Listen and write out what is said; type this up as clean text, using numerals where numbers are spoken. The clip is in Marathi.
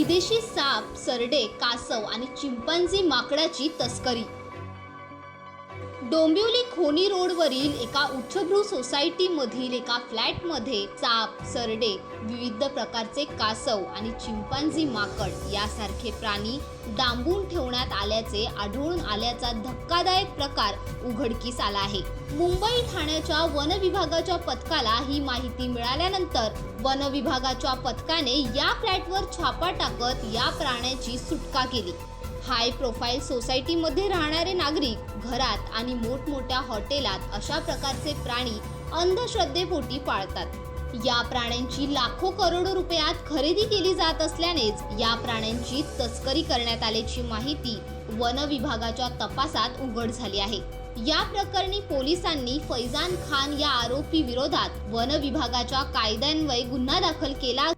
विदेशी साप, सरडे, कासव आणि चिंपांझी माकडाची तस्करी। डोंबिवली खोनी रोडवरील एका उच्चभ्रू सोसायटीमधील एका फ्लॅटमध्ये साप, सरडे, विविध प्रकारचे कासव आणि चिंपांझी माकड यासारखे प्राणी डांबून ठेवण्यात आल्याचे आढळून आल्याचा धक्कादायक प्रकार उघडकीस आला आहे। मुंबई ठाण्याच्या वन विभागाच्या पथकाला ही माहिती मिळाल्यानंतर वन विभागाच्या पथकाने या फ्लॅटवर छापा टाकत या प्राण्याची सुटका केली। हाय प्रोफाईल सोसायटीमध्ये राहणारे नागरिक घरात आणि मोठमोठ्या हॉटेलात अशा प्रकारचे प्राणी अंधश्रद्धेपोटी पाळतात। या प्राण्यांची लाखो करोडो रुपयात खरेदी केली जात असल्यानेच या प्राण्यांची तस्करी करण्यात आल्याची माहिती वन विभागाच्या तपासात उघड झाली आहे। या प्रकरणी पोलिसांनी फैजान खान या आरोपी विरोधात वन विभागाच्या कायद्यान्वये गुन्हा दाखल केला